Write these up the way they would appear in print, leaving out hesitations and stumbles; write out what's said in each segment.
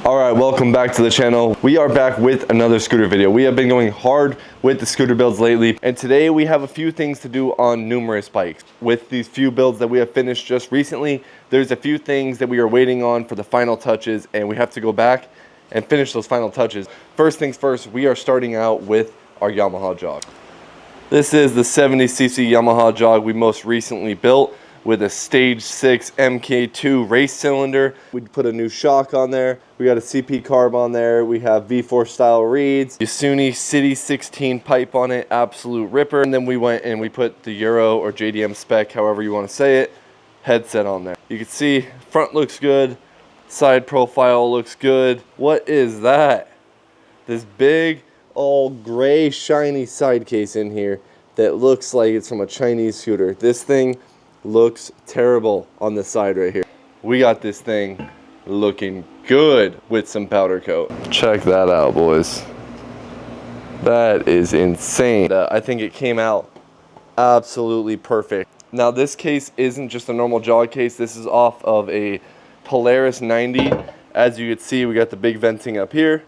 Alright, welcome back to the channel. We are back with another scooter video. We have been going hard with the scooter builds lately, and today we have a few things to do on numerous bikes. With these few builds that we have finished just recently, there's a few things that we are waiting on for the final touches, and we have to go back and finish those final touches. First things first, we are starting out with our Yamaha Jog. This is the 70cc Yamaha Jog we most recently built with a Stage 6 MK2 race cylinder. We put a new shock on there. We got a CP carb on there. We have V4 style reeds. Yasuni City 16 pipe on it, absolute ripper. And then we went and we put the Euro or JDM spec, however you want to say it, headset on there. You can see front looks good, side profile looks good. What is that? This big, all gray, shiny side case in here that looks like it's from a Chinese scooter. This thing looks terrible on the side right here. We got this thing looking good with some powder coat. Check that out, boys. That is insane. I think it came out absolutely perfect. Now this case isn't just a normal Jog case. This is off of a Polaris 90. As you can see, we got the big venting up here.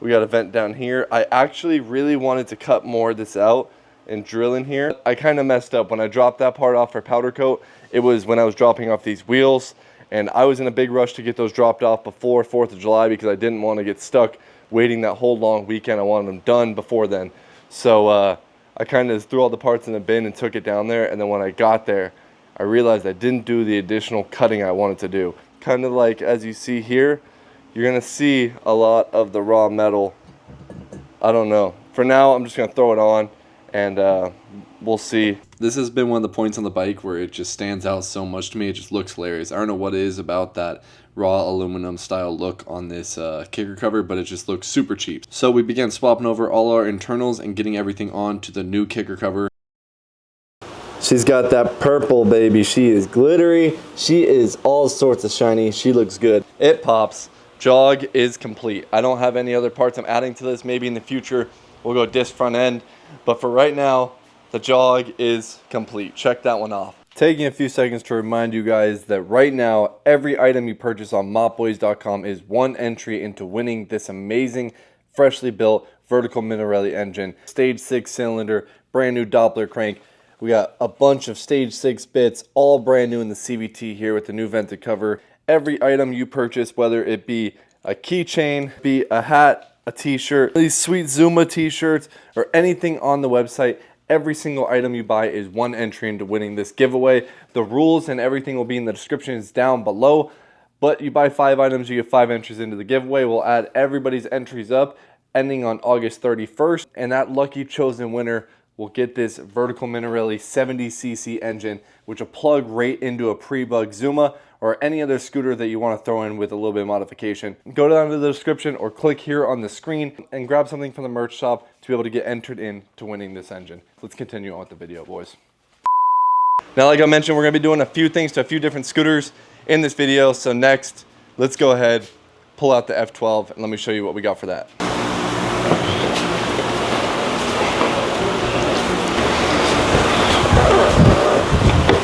We got a vent down here. I actually really wanted to cut more of this out and drill in here. I kind of messed up when I dropped that part off for powder coat. It was when I was dropping off these wheels, and I was in a big rush to get those dropped off before 4th of July because I didn't want to get stuck waiting that whole long weekend. I wanted them done before then. So I kind of threw all the parts in the bin and took it down there, and then when I got there, I realized I didn't do the additional cutting I wanted to do. Kind of like as you see here, you're gonna see a lot of the raw metal. I don't know. For now, I'm just gonna throw it on and we'll see. This has been one of the points on the bike where it just stands out so much to me. It just looks hilarious. I don't know what it is about that raw aluminum style look on this kicker cover, but it just looks super cheap. So we began swapping over all our internals and getting everything on to the new kicker cover. She's got that purple, baby. She is glittery. She is all sorts of shiny. She looks good. It pops. Jog is complete. I don't have any other parts I'm adding to this. Maybe in the future we'll go disc front end, but for right now, the Jog is complete. Check that one off. Taking a few seconds to remind you guys that right now, every item you purchase on MOPBOYZ.com is one entry into winning this amazing, freshly built vertical Minarelli engine. Stage 6 cylinder, brand new Doppler crank. We got a bunch of Stage 6 bits, all brand new in the CVT here with the new vented cover. Every item you purchase, whether it be a keychain, be a hat, a t-shirt, these sweet ZUMA t-shirts, or anything on the website, every single item you buy is one entry into winning this giveaway. The rules and everything will be in the descriptions down below, but you buy 5 items, you get 5 entries into the giveaway. We'll add everybody's entries up ending on August 31st, and that lucky chosen winner will get this vertical Minarelli 70cc engine, which will plug right into a pre-bug ZUMA or any other scooter that you want to throw in with a little bit of modification. Go down to the description or click here on the screen and grab something from the merch shop to be able to get entered in to winning this engine. Let's continue on with the video, boys. Now, like I mentioned, we're going to be doing a few things to a few different scooters in this video. So next, let's go ahead, pull out the F12, and let me show you what we got for that.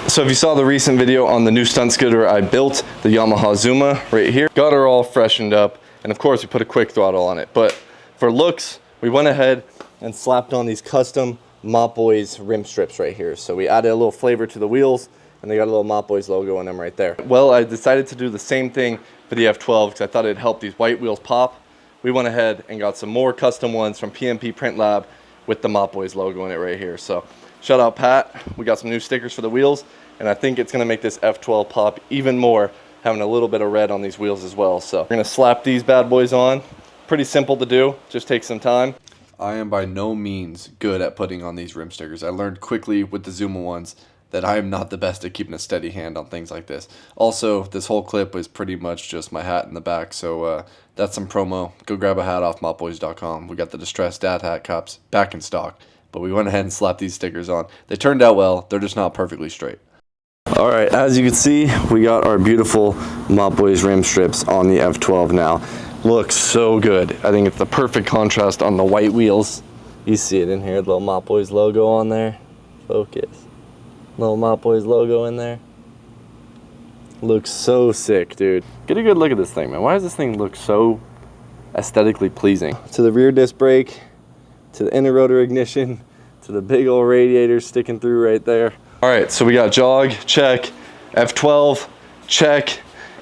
So if you saw the recent video on the new stunt scooter I built, the Yamaha ZUMA right here, got her all freshened up, and of course we put a quick throttle on it. But for looks, we went ahead and slapped on these custom MOPBOYZ rim strips right here. So we added a little flavor to the wheels, and they got a little MOPBOYZ logo on them right there. Well, I decided to do the same thing for the F12 because I thought it'd help these white wheels pop. We went ahead and got some more custom ones from PMP Print Lab with the MOPBOYZ logo in it right here. So shout out Pat, we got some new stickers for the wheels, and I think it's gonna make this F12 pop even more, having a little bit of red on these wheels as well. So we're gonna slap these bad boys on. Pretty simple to do, just takes some time. I am by no means good at putting on these rim stickers. I learned quickly with the ZUMA ones that I am not the best at keeping a steady hand on things like this. Also, this whole clip is pretty much just my hat in the back, so that's some promo. Go grab a hat off MOPBOYZ.com. We got the distressed dad hat cups back in stock, but we went ahead and slapped these stickers on. They turned out well, they're just not perfectly straight. All right, as you can see, we got our beautiful MOPBOYZ rim strips on the F12 now. Looks so good. I think it's the perfect contrast on the white wheels. You see it in here, the little MOPBOYZ logo on there. Focus. Little MOPBOYZ logo in there. Looks so sick, dude. Get a good look at this thing, man. Why does this thing look so aesthetically pleasing. To the rear disc brake, to the inner rotor ignition, to the big old radiator sticking through right there. All right, so we got jog, check. F12, check.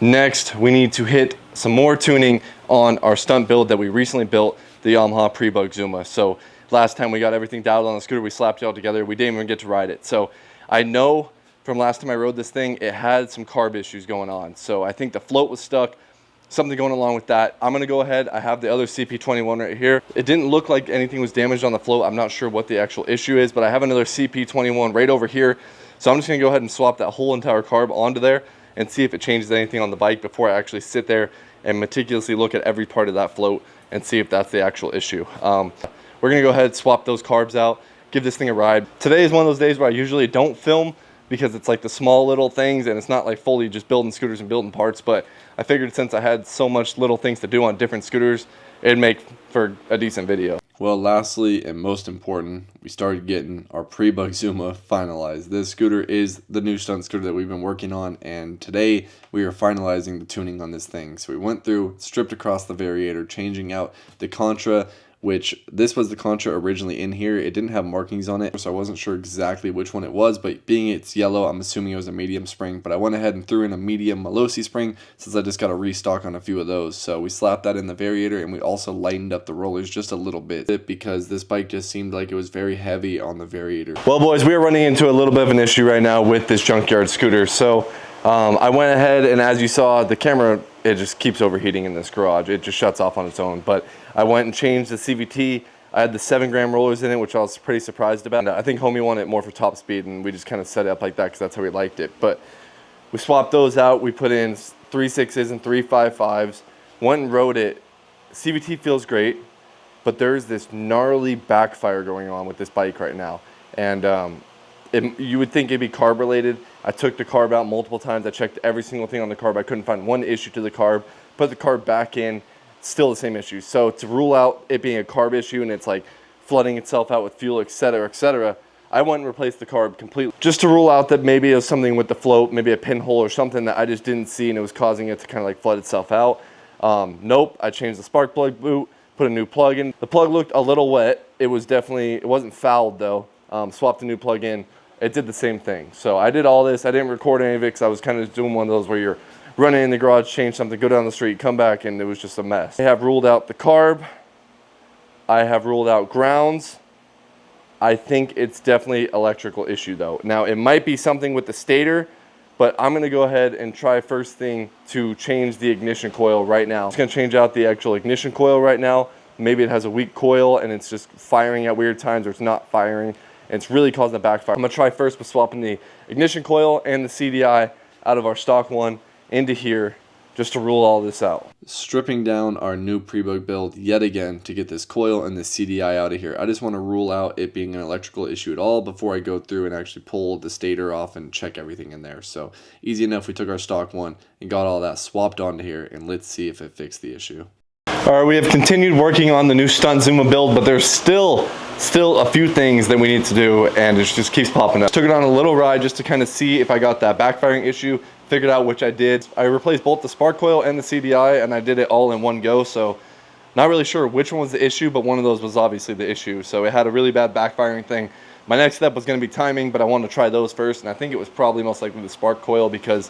Next, we need to hit some more tuning on our stunt build that we recently built, the Yamaha Pre-Bug ZUMA. So last time we got everything dialed on the scooter, we slapped it all together. We didn't even get to ride it. So I know from last time I rode this thing, it had some carb issues going on. So I think the float was stuck, something going along with that. I'm gonna go ahead, I have the other CP21 right here. It didn't look like anything was damaged on the float. I'm not sure what the actual issue is, but I have another CP21 right over here. So I'm just gonna go ahead and swap that whole entire carb onto there and see if it changes anything on the bike before I actually sit there and meticulously look at every part of that float and see if that's the actual issue. We're gonna go ahead, swap those carbs out, give this thing a ride. Today is one of those days where I usually don't film because it's like the small little things and it's not like fully just building scooters and building parts, but I figured since I had so much little things to do on different scooters, it'd make for a decent video. Well, lastly and most important, we started getting our Pre-Bug ZUMA finalized. This scooter is the new stunt scooter that we've been working on, and today we are finalizing the tuning on this thing. So we went through, stripped across the variator, changing out the contra, which this was the contra originally in here. It didn't have markings on it, so I wasn't sure exactly which one it was, but being it's yellow, I'm assuming it was a medium spring, but I went ahead and threw in a medium Malossi spring since I just got a restock on a few of those. So we slapped that in the variator, and we also lightened up the rollers just a little bit because this bike just seemed like it was very heavy on the variator. Well, boys, we are running into a little bit of an issue right now with this junkyard scooter. So I went ahead, and as you saw, the camera, it just keeps overheating in this garage. It just shuts off on its own. But I went and changed the CVT. I had the 7-gram rollers in it, which I was pretty surprised about. I think homie wanted it more for top speed, and we just kind of set it up like that because that's how we liked it. But we swapped those out. We put in 3.6s and 3.55s. Went and rode it. CVT feels great, but there's this gnarly backfire going on with this bike right now. And you would think it'd be carb related. I took the carb out multiple times. I checked every single thing on the carb. I couldn't find one issue to the carb. Put the carb back in, still the same issue. So to rule out it being a carb issue and it's like flooding itself out with fuel, etc., I went and replaced the carb completely. Just to rule out that maybe it was something with the float, maybe a pinhole or something that I just didn't see and it was causing it to kind of like flood itself out. Nope, I changed the spark plug boot, put a new plug in. The plug looked a little wet. It wasn't fouled though. Swapped a new plug in. It did the same thing. So I did all this. I didn't record any of it because I was kind of doing one of those where you're running in the garage, change something, go down the street, come back, and it was just a mess. I have ruled out the carb. I have ruled out grounds. I think it's definitely electrical issue though. Now it might be something with the stator, but I'm gonna go ahead and try first thing to change the ignition coil right now. It's gonna change out the actual ignition coil right now. Maybe it has a weak coil and it's just firing at weird times or it's not firing. And it's really causing a backfire. I'm gonna try first with swapping the ignition coil and the CDI out of our stock one into here just to rule all this out. Stripping down our new Pre-Bug build yet again to get this coil and the CDI out of here. I just want to rule out it being an electrical issue at all before I go through and actually pull the stator off and check everything in there. So easy enough, we took our stock one and got all that swapped onto here, and let's see if it fixed the issue. All right, we have continued working on the new Stunt ZUMA build, but there's still a few things that we need to do, and it just keeps popping up. Took it on a little ride just to kind of see if I got that backfiring issue, figured out which I did. I replaced both the spark coil and the CDI, and I did it all in one go, so not really sure which one was the issue, but one of those was obviously the issue. So it had a really bad backfiring thing. My next step was going to be timing, but I wanted to try those first, and I think it was probably most likely the spark coil because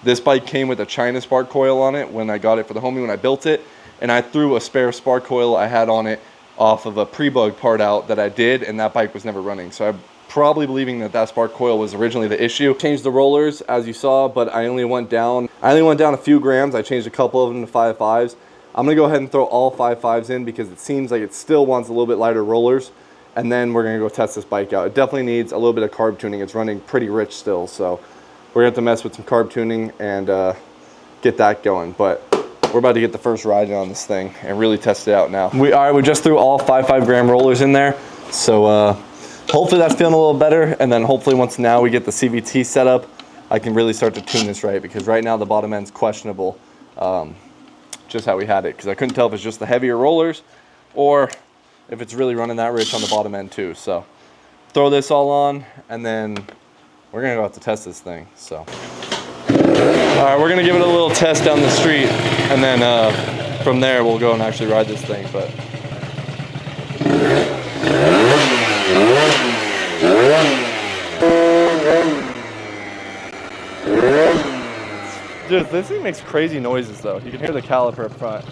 this bike came with a China spark coil on it when I got it for the homie when I built it. And I threw a spare spark coil I had on it off of a pre-bug part out that I did, and that bike was never running. So I'm probably believing that that spark coil was originally the issue. Changed the rollers as you saw, but I only went down a few grams. I changed a couple of them to 5.5s. I'm gonna go ahead and throw all 5.5s in because it seems like it still wants a little bit lighter rollers, and then we're gonna go test this bike out. It definitely needs a little bit of carb tuning. It's running pretty rich still, so we're gonna have to mess with some carb tuning and get that going. But we're about to get the first ride on this thing and really test it out now. We just threw all 5.5 gram rollers in there. So hopefully that's feeling a little better. And then hopefully once now we get the CVT set up, I can really start to tune this right, because right now the bottom end's questionable, just how we had it. Because I couldn't tell if it's just the heavier rollers or if it's really running that rich on the bottom end too. So throw this all on and then we're gonna go out to test this thing, so. All right, we're gonna give it a little test down the street and then from there we'll go and actually ride this thing. But dude, this thing makes crazy noises though. You can hear the caliper up front.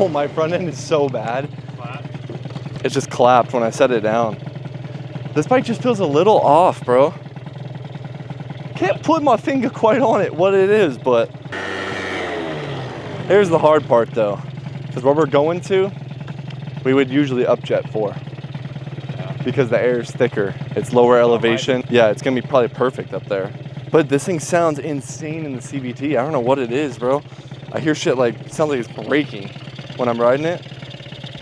Oh, my front end is so bad. It just clapped when I set it down. This bike just feels a little off, bro. Can't put my finger quite on it, what it is, but here's the hard part though. Because where we're going to, we would usually upjet for. Because the air is thicker. It's lower elevation. Yeah, it's gonna be probably perfect up there. But this thing sounds insane in the CVT. I don't know what it is, bro. I hear shit like, it sounds like it's breaking when I'm riding it.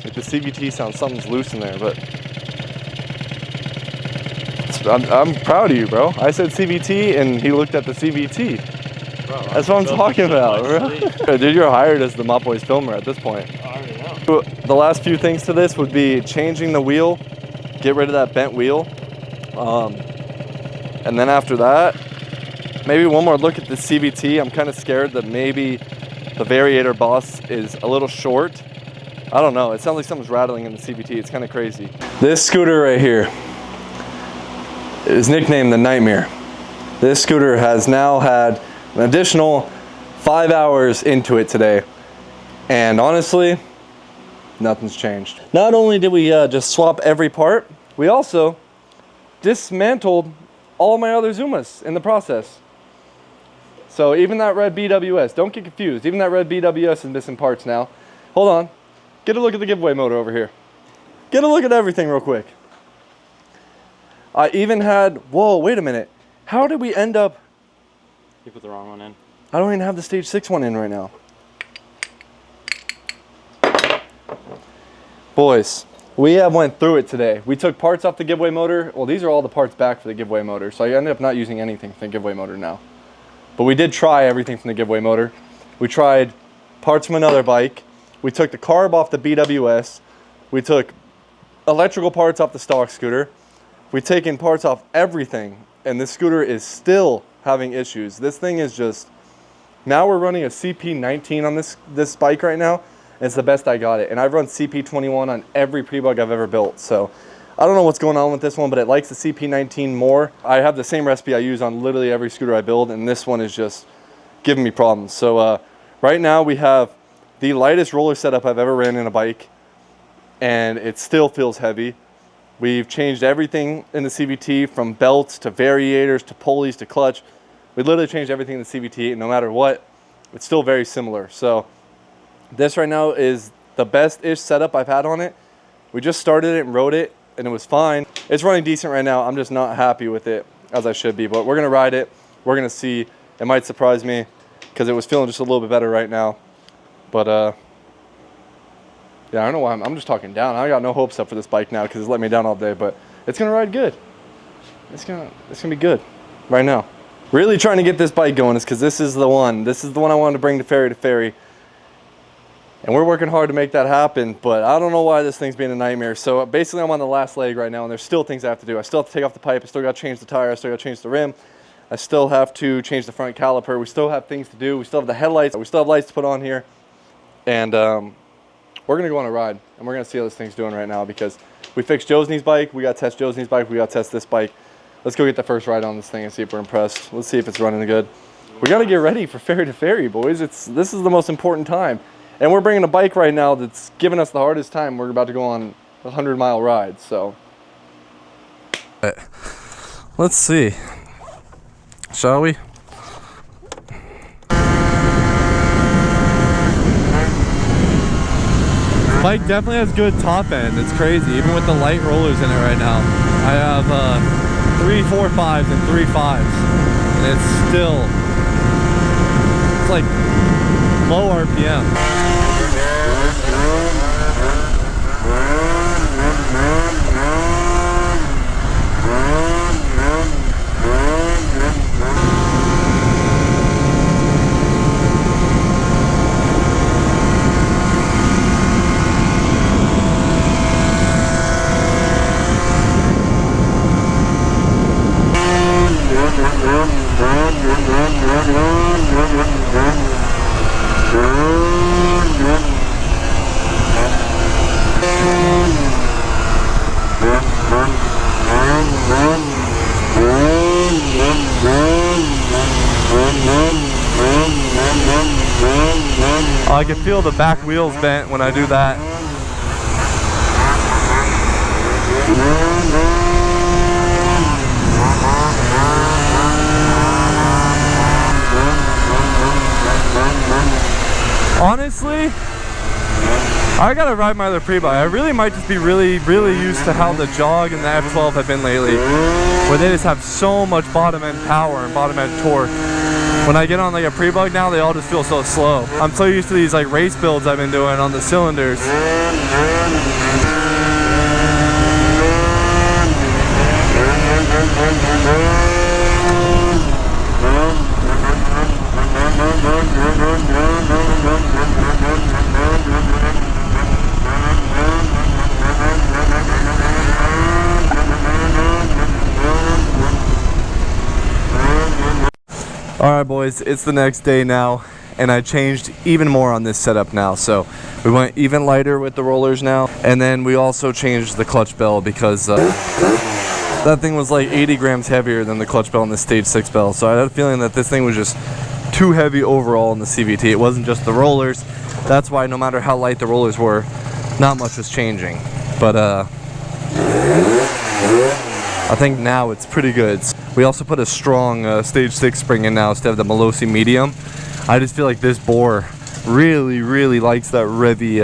Like the CVT sounds, something's loose in there, but I'm proud of you, bro. I said CVT and he looked at the CVT. Bro, that's what I'm talking about, bro. Dude, you're hired as the MOPBOYZ filmer at this point. I already know. The last few things to this would be changing the wheel, get rid of that bent wheel. And then after that, maybe one more look at the CVT. I'm kind of scared that maybe the variator boss is a little short. I don't know. It sounds like something's rattling in the CVT. It's kind of crazy. This scooter right here is nicknamed the Nightmare. This scooter has now had an additional 5 hours into it today. And honestly, nothing's changed. Not only did we just swap every part, we also dismantled all my other ZUMAs in the process. So even that red BWS, don't get confused, even that red BWS is missing parts now. Hold on, get a look at the giveaway motor over here. Get a look at everything real quick. I even had, whoa, wait a minute. How did we end up? You put the wrong one in. I don't even have the stage 6 one in right now. Boys, we have went through it today. We took parts off the giveaway motor. Well, these are all the parts back for the giveaway motor. So I ended up not using anything from the giveaway motor now. But we did try everything from the giveaway motor. We tried parts from another bike. We took the carb off the BWS. We took electrical parts off the stock scooter. We've taken parts off everything. And this scooter is still having issues. This thing is just, now we're running a CP19 on this bike right now. And it's the best I got it. And I've run CP21 on every pre-bug I've ever built. So I don't know what's going on with this one, but it likes the CP19 more. I have the same recipe I use on literally every scooter I build, and this one is just giving me problems. So right now we have the lightest roller setup I've ever ran in a bike, and it still feels heavy. We've changed everything in the CVT, from belts to variators to pulleys to clutch. We literally changed everything in the CVT, and no matter what, it's still very similar. So this right now is the best-ish setup I've had on it. We just started it and rode it, and it was fine. It's running decent right now. I'm just not happy with it as I should be, but we're gonna ride it. We're gonna see. It might surprise me because it was feeling just a little bit better right now. But yeah, I don't know why I'm just talking down. I got no hopes up for this bike now because it's let me down all day, but it's gonna ride good. It's gonna be good right now. Really trying to get this bike going is because this is the one. This is the one I wanted to bring to ferry. And we're working hard to make that happen, but I don't know why this thing's being a nightmare. So basically I'm on the last leg right now, and there's still things I have to do. I still have to take off the pipe. I still got to change the tire. I still got to change the rim. I still have to change the front caliper. We still have things to do. We still have the headlights. We still have lights to put on here. And we're going to go on a ride, and we're going to see how this thing's doing right now, because we fixed Josney's bike. We got to test Josney's bike. We got to test this bike. Let's go get the first ride on this thing and see if we're impressed. Let's see if it's running good. We got to get ready for ferry to ferry, boys. This is the most important time. And we're bringing a bike right now that's giving us the hardest time. We're about to go on a 100-mile ride, so. Let's see. Shall we? Bike definitely has good top end. It's crazy, even with the light rollers in it right now. I have 3 4.5s and 3 5s, and it's still, it's like low RPM. I can feel the back wheels bent when I do that. Honestly, I gotta ride my other pre-bike. I really might just be really used to how the Jog and the F12 have been lately, where they just have so much bottom end power and bottom end torque. When I get on like a pre-bike now, they all just feel so slow. I'm so used to these like race builds I've been doing on the cylinders. Alright boys, it's the next day now, and I changed even more on this setup now. So we went even lighter with the rollers now, and then we also changed the clutch bell because that thing was like 80 grams heavier than the clutch bell in the Stage 6 bell. So I had a feeling that this thing was just too heavy overall in the CVT. It wasn't just the rollers. That's why no matter how light the rollers were, not much was changing. But I think now it's pretty good. We also put a strong Stage 6 spring in now instead of the Malossi medium. I just feel like this bore really likes that revvy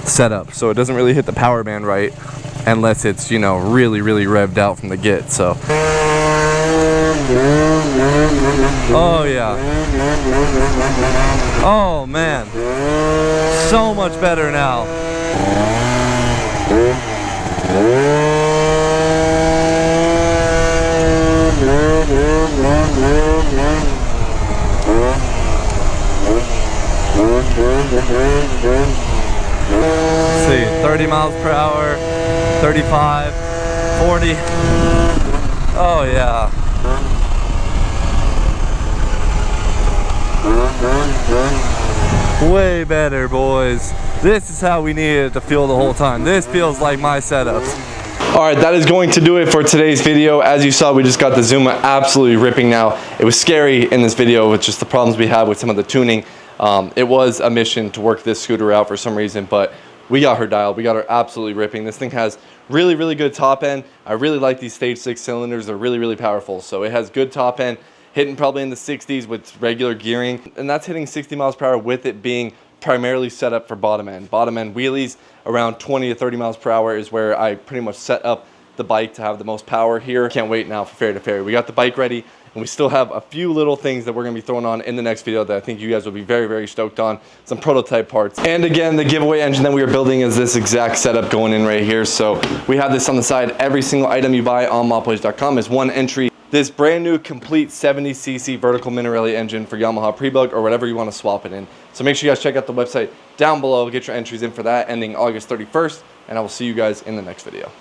setup, so it doesn't really hit the power band right unless it's, you know, really revved out from the get. So oh yeah, oh man, so much better now. Let's see, 30 miles per hour, 35, 40. Oh yeah. Way better, boys. This is how we needed it to feel the whole time. This feels like my setups. Alright, that is going to do it for today's video. As you saw, we just got the ZUMA absolutely ripping now. It was scary in this video with just the problems we had with some of the tuning. It was a mission to work this scooter out for some reason, but we got her dialed. We got her absolutely ripping. This thing has really good top end. I really like these Stage 6 cylinders. They're really powerful. So it has good top end, hitting probably in the 60s with regular gearing, and that's hitting 60 miles per hour with it being primarily set up for bottom end. Bottom end wheelies around 20 to 30 miles per hour is where I pretty much set up the bike to have the most power here. Can't wait now for Ferry to Ferry. We got the bike ready, and we still have a few little things that we're gonna be throwing on in the next video that I think you guys will be very stoked on. Some prototype parts. And again, the giveaway engine that we are building is this exact setup going in right here. So we have this on the side. Every single item you buy on MOPBOYZ.com is one entry. This brand new complete 70cc vertical Minarelli engine for Yamaha pre-bug or whatever you want to swap it in. So make sure you guys check out the website down below, get your entries in for that ending August 31st, and I will see you guys in the next video.